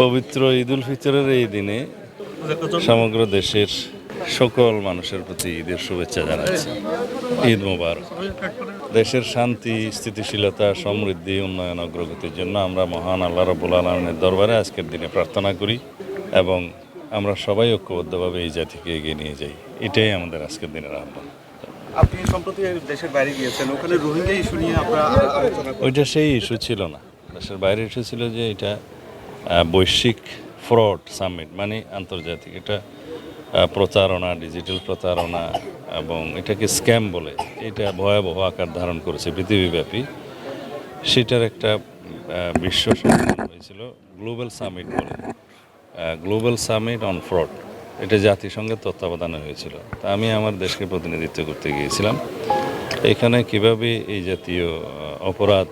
পবিত্র ঈদ উল ফিতরের এই দিনে সমগ্র দেশের সকল মানুষের প্রতি ঈদের শুভেচ্ছা জানাচ্ছি। ঈদ মোবারক। দেশের শান্তি, স্থিতিশীলতা, সমৃদ্ধি, উন্নয়ন, অগ্রগতির জন্য আমরা মহান আল্লাহ রাব্বুল আলামিনের দরবারে আজকের দিনে প্রার্থনা করি এবং আমরা সবাই ঐক্যবদ্ধভাবে এই জাতিকে এগিয়ে নিয়ে যাই। এটাই আমাদের আজকের দিনের আহ্বান। আপনি সম্প্রতি দেশের বাইরে গিয়েছেন, ওখানে রোহিঙ্গা ইস্যু নিয়ে আপনারা আলোচনা করেন। ওইটা সেই ইস্যু ছিল না, দেশের বাইরে ইস্যু ছিল যে এটা বৈশ্বিক ফ্রড সামিট, মানে আন্তর্জাতিক এটা প্রতারণা, ডিজিটাল প্রতারণা এবং এটাকে স্ক্যাম বলে এটা ভয়াবহ আকার ধারণ করেছে পৃথিবীব্যাপী। সেটার একটা বিশ্ব সম্মেলন হয়েছিল গ্লোবাল সামিট বলে, গ্লোবাল সামিট অন ফ্রড। এটা জাতিসংঘের তত্ত্বাবধানে হয়েছিল। তা আমি আমার দেশকে প্রতিনিধিত্ব করতে গিয়েছিলাম। এখানে কিভাবে এই জাতীয় অপরাধ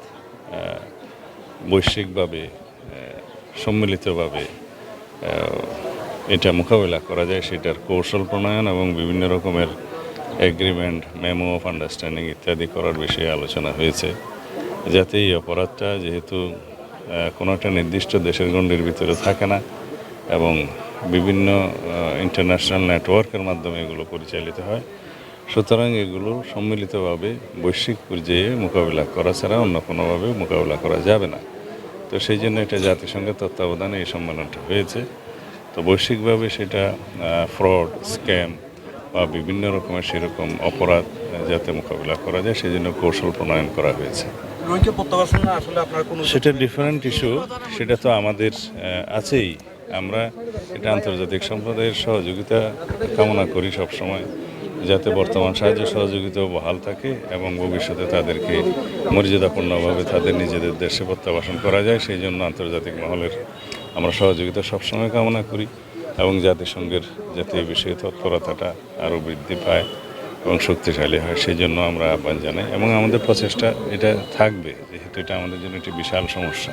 বৈশ্বিকভাবে সম্মিলিতভাবে এটা মোকাবিলা করা যায় সেটার কৌশল প্রণয়ন এবং বিভিন্ন রকমের এগ্রিমেন্ট, মেমো অফ আন্ডারস্ট্যান্ডিং ইত্যাদি করার বিষয়ে আলোচনা হয়েছে, যাতে এই অপরাধটা যেহেতু কোনো একটা নির্দিষ্ট দেশের গণ্ডির ভিতরে থাকে না এবং বিভিন্ন ইন্টারন্যাশনাল নেটওয়ার্কের মাধ্যমে এগুলো পরিচালিত হয়, সুতরাং এগুলো সম্মিলিতভাবে বৈশ্বিক পর্যায়ে মোকাবিলা করা ছাড়া অন্য কোনোভাবে মোকাবিলা করা যাবে না। তো সেই জন্য এটা জাতিসংঘের তত্ত্বাবধানে এই সম্মেলনটা হয়েছে। তো বৈশ্বিকভাবে সেটা ফ্রড, স্ক্যাম বা বিভিন্ন রকমের সেরকম অপরাধ যাতে মোকাবিলা করা যায় সেই জন্য কৌশল প্রণয়ন করা হয়েছে। রোহিঙ্গা প্রত্যাবাসন না আসলে আপনার কোনো সেটা ডিফারেন্ট ইস্যু, সেটা তো আমাদের আছেই। আমরা এটা আন্তর্জাতিক সম্প্রদায়ের সহযোগিতা কামনা করি সবসময়, যাতে বর্তমান সাহায্য সহযোগিতাও বহাল থাকে এবং ভবিষ্যতে তাদেরকে মর্যাদাপূর্ণভাবে তাদের নিজেদের দেশে প্রত্যাবাসন করা যায়। সেই জন্য আন্তর্জাতিক মহলের আমরা সহযোগিতা সবসময় কামনা করি এবং জাতিসংঘের যাতে এই বিষয়ে তৎপরতাটা আরও বৃদ্ধি পায় এবং শক্তিশালী হয় সেই জন্য আমরা আহ্বান জানাই এবং আমাদের প্রচেষ্টা এটা থাকবে, যেহেতু এটা আমাদের জন্য একটি বিশাল সমস্যা।